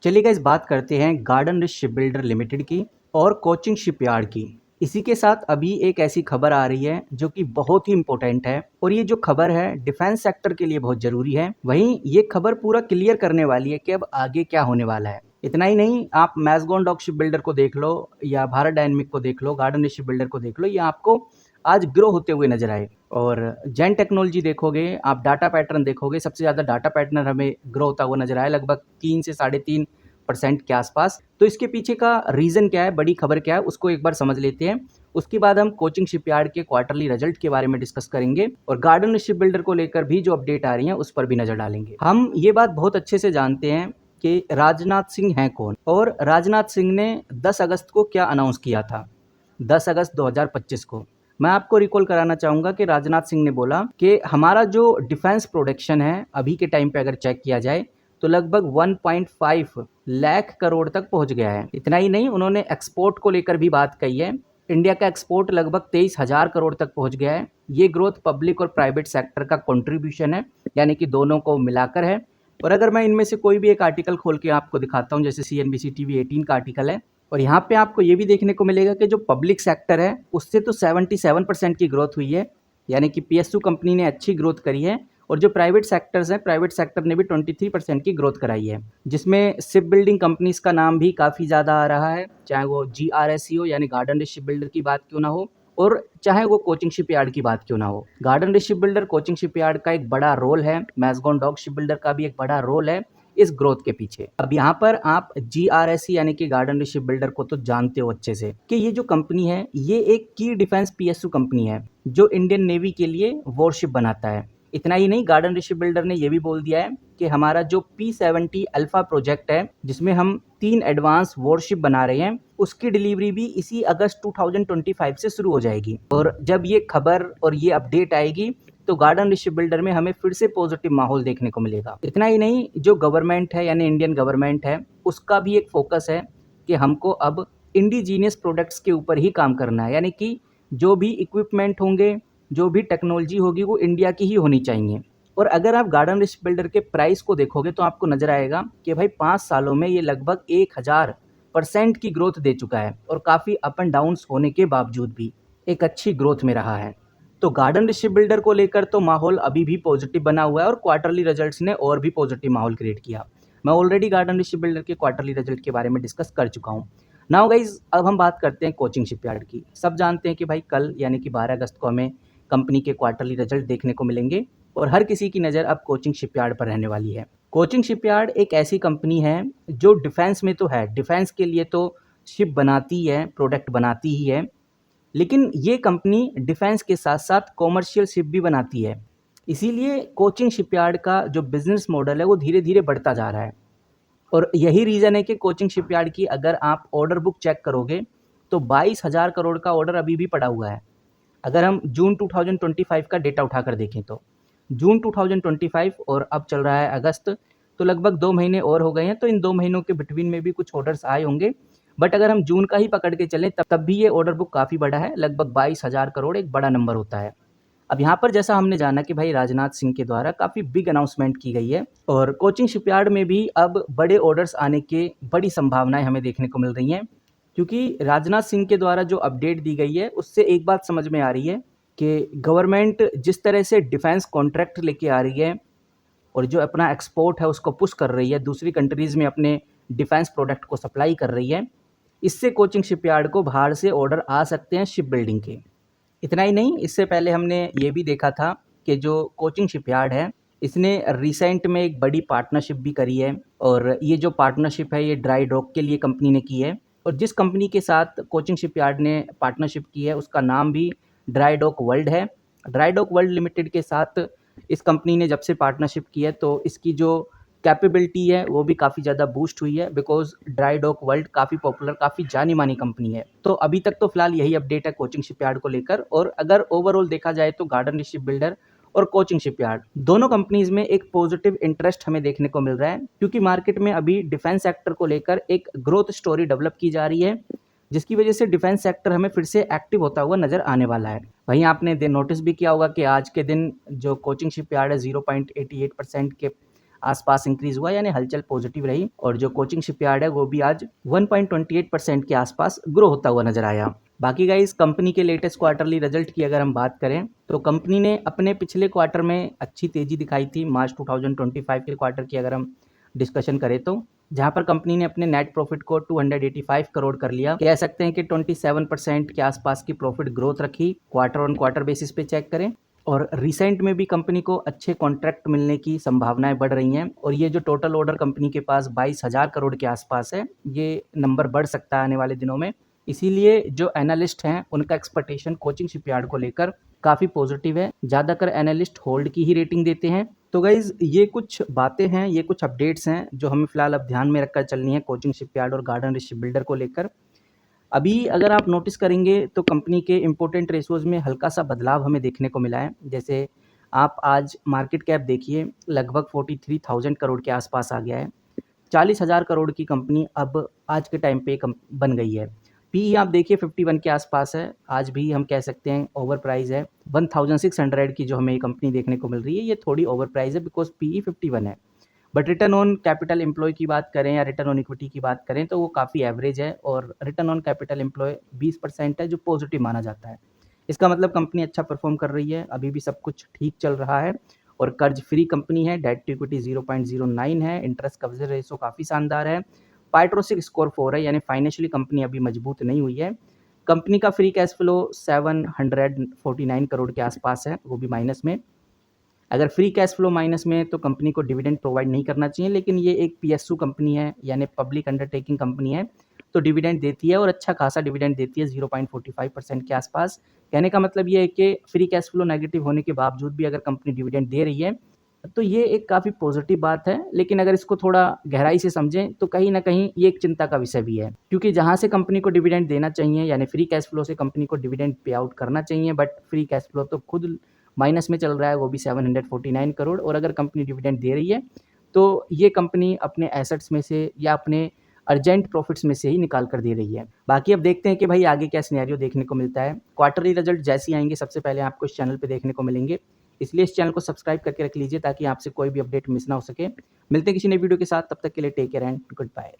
चलिए गाइस बात करते हैं garden rich ship builder limited की और कोचिंग शिपयार्ड की। इसी के साथ अभी एक ऐसी खबर आ रही है जो कि बहुत ही इंपॉर्टेंट है और ये जो खबर है डिफेंस सेक्टर के लिए बहुत जरूरी है। वहीं ये खबर पूरा क्लियर करने वाली है कि अब आगे क्या होने वाला है। इतना ही नहीं, आप मैसगॉन डॉक शिप बिल्डर को देख लो या भारत डायनेमिक को देख लो, गार्डन रिच शिप बिल्डर को देख लो, ये आपको आज ग्रो होते हुए नजर आए। और जेन टेक्नोलॉजी देखोगे, आप डाटा पैटर्न देखोगे, सबसे ज़्यादा डाटा पैटर्न हमें ग्रो होता हुआ नजर आया, लगभग 3 से 3.5% के आसपास। तो इसके पीछे का रीज़न क्या है, बड़ी खबर क्या है, उसको एक बार समझ लेते हैं। उसके बाद हम कोचिंग शिपयार्ड के क्वार्टरली रिजल्ट के बारे में डिस्कस करेंगे और गार्डन शिप बिल्डर को लेकर भी जो अपडेट आ रही है उस पर भी नजर डालेंगे। हम ये बात बहुत अच्छे से जानते हैं कि राजनाथ सिंह हैं कौन और राजनाथ सिंह ने 10 अगस्त को क्या अनाउंस किया था। 10 अगस्त 2025 को मैं आपको रिकॉल कराना चाहूँगा कि राजनाथ सिंह ने बोला कि हमारा जो डिफेंस प्रोडक्शन है अभी के टाइम पे अगर चेक किया जाए तो लगभग 1.5 लाख करोड़ तक पहुंच गया है। इतना ही नहीं, उन्होंने एक्सपोर्ट को लेकर भी बात कही है। इंडिया का एक्सपोर्ट लगभग 23,000 करोड़ तक पहुंच गया है। ये ग्रोथ पब्लिक और प्राइवेट सेक्टर का कंट्रीब्यूशन है, यानी कि दोनों को मिलाकर है। और अगर मैं इनमें से कोई भी एक आर्टिकल खोल के आपको दिखाता हूँ, जैसे CNBC TV 18 का आर्टिकल है, और यहाँ पे आपको ये भी देखने को मिलेगा कि जो पब्लिक सेक्टर है उससे तो 77% की ग्रोथ हुई है, यानी कि PSU कंपनी ने अच्छी ग्रोथ करी है। और जो प्राइवेट सेक्टर्स हैं, प्राइवेट सेक्टर ने भी 23% की ग्रोथ कराई है, जिसमें शिप बिल्डिंग कंपनीज का नाम भी काफ़ी ज़्यादा आ रहा है, चाहे वो GRSE हो यानी गार्डन रिच शिप बिल्डर की बात क्यों ना हो, और चाहे वो कोचिंग शिपयार्ड की बात क्यों ना हो। Garden rich ship builder, coaching shipyard का एक बड़ा रोल है, मैसगॉन डॉक शिप बिल्डर का भी एक बड़ा रोल है इस ग्रोथ के पीछे। अब यहाँ पर आप GRSE यानी कि गार्डन रिच शिप बिल्डर को तो जानते हो अच्छे से कि ये जो कंपनी है ये एक की डिफेंस PSU कंपनी है जो इंडियन नेवी के लिए वॉरशिप बनाता है। इतना ही नहीं, गार्डन रिच शिप बिल्डर ने ये भी बोल दिया है कि हमारा जो P-70 अल्फा प्रोजेक्ट है जिसमें हम 3 एडवांस वॉरशिप बना रहे हैं, उसकी डिलीवरी भी इसी अगस्त 2025 से शुरू हो जाएगी। और जब ये खबर और ये अपडेट आएगी तो गार्डन रिच शिप बिल्डर में हमें फिर से पॉजिटिव माहौल देखने को मिलेगा। इतना ही नहीं, जो गवर्नमेंट है यानी इंडियन गवर्नमेंट है उसका भी एक फोकस है कि हमको अब इंडिजीनियस प्रोडक्ट्स के ऊपर ही काम करना है, यानी कि जो भी इक्विपमेंट होंगे, जो भी टेक्नोलॉजी होगी वो इंडिया की ही होनी चाहिए। और अगर आप गार्डन रिच बिल्डर के प्राइस को देखोगे तो आपको नजर आएगा कि भाई 5 सालों में ये लगभग 1000% की ग्रोथ दे चुका है और काफ़ी अप एंड डाउन्स होने के बावजूद भी एक अच्छी ग्रोथ में रहा है। तो गार्डन रिच बिल्डर को लेकर तो माहौल अभी भी पॉजिटिव बना हुआ है और क्वार्टरली रिजल्ट्स ने और भी पॉजिटिव माहौल क्रिएट किया। मैं ऑलरेडी गार्डन रिच बिल्डर के क्वार्टरली रिजल्ट के बारे में डिस्कस कर चुका हूँ। नाउ गाइज, अब हम बात करते हैं कोचिंग शिपयार्ड की। सब जानते हैं कि भाई कल यानी कि 12 अगस्त को हमें कंपनी के क्वार्टरली रिजल्ट देखने को मिलेंगे और हर किसी की नज़र अब कोचिंग शिपयार्ड पर रहने वाली है। कोचिंग शिपयार्ड एक ऐसी कंपनी है जो डिफेंस में तो है, डिफेंस के लिए तो शिप बनाती है, प्रोडक्ट बनाती ही है, लेकिन ये कंपनी डिफेंस के साथ साथ कॉमर्शियल शिप भी बनाती है। इसीलिए कोचिंग शिपयार्ड का जो बिजनेस मॉडल है वो धीरे धीरे बढ़ता जा रहा है। और यही रीज़न है कि कोचिंग शिपयार्ड की अगर आप ऑर्डर बुक चेक करोगे तो 22,000 करोड़ का ऑर्डर अभी भी पड़ा हुआ है। अगर हम जून 2025 का डेटा उठाकर देखें तो जून 2025 और अब चल रहा है अगस्त, तो लगभग 2 महीने और हो गए हैं, तो इन 2 महीनों के बिटवीन में भी कुछ ऑर्डर्स आए होंगे। बट अगर हम जून का ही पकड़ के चलें तब भी ये ऑर्डर बुक काफ़ी बड़ा है, लगभग 22,000 करोड़ एक बड़ा नंबर होता है। अब यहाँ पर जैसा हमने जाना कि भाई राजनाथ सिंह के द्वारा काफ़ी बिग अनाउंसमेंट की गई है और कोचिंग शिपयार्ड में भी अब बड़े ऑर्डर्स आने की बड़ी संभावनाएं हमें देखने को मिल रही हैं, क्योंकि राजनाथ सिंह के द्वारा जो अपडेट दी गई है उससे एक बात समझ में आ रही है कि गवर्नमेंट जिस तरह से डिफेंस कॉन्ट्रैक्ट लेके आ रही है और जो अपना एक्सपोर्ट है उसको पुश कर रही है, दूसरी कंट्रीज़ में अपने डिफेंस प्रोडक्ट को सप्लाई कर रही है, इससे कोचिंग शिपयार्ड को बाहर से ऑर्डर आ सकते हैं शिप बिल्डिंग के। इतना ही नहीं, इससे पहले हमने ये भी देखा था कि जो कोचिंग शिपयार्ड है इसने रिसेंट में एक बड़ी पार्टनरशिप भी करी है और ये जो पार्टनरशिप है ये ड्राई डॉक के लिए कंपनी ने की है। और जिस कंपनी के साथ कोचिंग शिपयार्ड ने पार्टनरशिप की है उसका नाम भी ड्राई डॉक वर्ल्ड है। ड्राई डॉक वर्ल्ड लिमिटेड के साथ इस कंपनी ने जब से पार्टनरशिप की है तो इसकी जो कैपेबिलिटी है वो भी काफ़ी ज़्यादा बूस्ट हुई है, बिकॉज ड्राई डॉक वर्ल्ड काफ़ी पॉपुलर, काफ़ी जानी मानी कंपनी है। तो अभी तक तो फिलहाल यही अपडेट है कोचिंग शिपयार्ड को लेकर। और अगर ओवरऑल देखा जाए तो गार्डन शिप बिल्डर और कोचिंग शिपयार्ड दोनों कंपनीज में एक पॉजिटिव इंटरेस्ट हमें देखने को मिल रहा है, क्योंकि मार्केट में अभी डिफेंस सेक्टर को लेकर एक ग्रोथ स्टोरी डेवलप की जा रही है, जिसकी वजह से डिफेंस सेक्टर हमें फिर से एक्टिव होता हुआ नजर आने वाला है। वहीं आपने नोटिस भी किया होगा कि आज के दिन जो कोचिंग शिपयार्ड है 0.88% के आसपास इंक्रीज हुआ, यानी हलचल पॉजिटिव रही और जो कोचिंग शिपयार्ड है वो भी आज 1.28% के आसपास ग्रो होता हुआ नजर आया। बाकी गाइस कंपनी के लेटेस्ट क्वार्टरली रिजल्ट की अगर हम बात करें तो कंपनी ने अपने पिछले क्वार्टर में अच्छी तेजी दिखाई थी। मार्च 2025 के क्वार्टर की अगर हम डिस्कशन करें तो जहां पर कंपनी ने अपने नेट प्रॉफिट को 285 करोड़ कर लिया। कह सकते हैं कि 27% के आसपास की प्रॉफिट ग्रोथ रखी क्वार्टर ऑन क्वार्टर बेसिस पे चेक करें। और रिसेंट में भी कंपनी को अच्छे कॉन्ट्रैक्ट मिलने की संभावनाएं बढ़ रही हैं और ये जो टोटल ऑर्डर कंपनी के पास 22,000 करोड़ के आसपास है, ये नंबर बढ़ सकता है आने वाले दिनों में। इसीलिए जो एनालिस्ट हैं उनका एक्सपेक्टेशन कोचिंग शिपयार्ड को लेकर काफ़ी पॉजिटिव है। ज़्यादातर एनालिस्ट होल्ड की ही रेटिंग देते हैं। तो गाइज ये कुछ बातें हैं, ये कुछ अपडेट्स हैं जो हमें फिलहाल अब ध्यान में रखकर चलनी है कोचिंग शिपयार्ड और गार्डन रिच शिपबिल्डर को लेकर। अभी अगर आप नोटिस करेंगे तो कंपनी के इंपॉर्टेंट रेशियोज में हल्का सा बदलाव हमें देखने को मिला है। जैसे आप आज मार्केट कैप देखिए, लगभग 43,000 करोड़ के आसपास आ गया है। 40,000 करोड़ की कंपनी अब आज के टाइम पे बन गई है। पीई आप देखिए 51 के आसपास है। आज भी हम कह सकते हैं ओवर प्राइस है। 1600 की जो हमें ये कंपनी देखने को मिल रही है, ये थोड़ी ओवर प्राइस है बिकॉज पीई 51 है। But return on capital employ की बात करें या रिटर्न ऑन इक्विटी की बात करें तो वो काफ़ी एवरेज है और रिटर्न ऑन कैपिटल एम्प्लॉय 20% है, जो पॉजिटिव माना जाता है। इसका मतलब कंपनी अच्छा परफॉर्म कर रही है, अभी भी सब कुछ ठीक चल रहा है और कर्ज फ्री कंपनी है। डेट टू इक्विटी 0.09 है। इंटरेस्ट कवरेज रेशो काफ़ी शानदार है। पाइट्रोसिक स्कोर 4 है, यानी फाइनेंशियली कंपनी अभी मजबूत नहीं हुई है। कंपनी का फ्री कैश फ्लो 749 करोड़ के आसपास है, वो भी माइनस में। अगर फ्री कैश फ्लो माइनस में है तो कंपनी को डिविडेंड प्रोवाइड नहीं करना चाहिए, लेकिन ये एक पीएसयू कंपनी है, यानी पब्लिक अंडरटेकिंग कंपनी है, तो डिविडेंड देती है और अच्छा खासा डिविडेंड देती है 0.45% के आसपास। कहने का मतलब ये है कि फ्री कैश फ्लो नेगेटिव होने के बावजूद भी अगर कंपनी डिविडेंड दे रही है तो ये एक काफ़ी पॉजिटिव बात है। लेकिन अगर इसको थोड़ा गहराई से समझें तो कहीं ना कहीं ये एक चिंता का विषय भी है, क्योंकि जहाँ से कंपनी को डिविडेंड देना चाहिए यानी फ्री कैश फ्लो से कंपनी को डिविडेंड पे आउट करना चाहिए, बट फ्री कैश फ्लो तो खुद माइनस में चल रहा है, वो भी 749 करोड़। और अगर कंपनी डिविडेंड दे रही है तो ये कंपनी अपने एसेट्स में से या अपने अर्जेंट प्रॉफिट्स में से ही निकाल कर दे रही है। बाकी अब देखते हैं कि भाई आगे क्या सिनेरियो देखने को मिलता है। क्वार्टरली रिजल्ट जैसे ही आएंगे सबसे पहले आपको इस चैनल पे देखने को मिलेंगे, इसलिए इस चैनल को सब्सक्राइब करके रख लीजिए ताकि आपसे कोई भी अपडेट मिस ना हो सके। मिलते हैं किसी नई वीडियो के साथ, तब तक के लिए take care and good bye.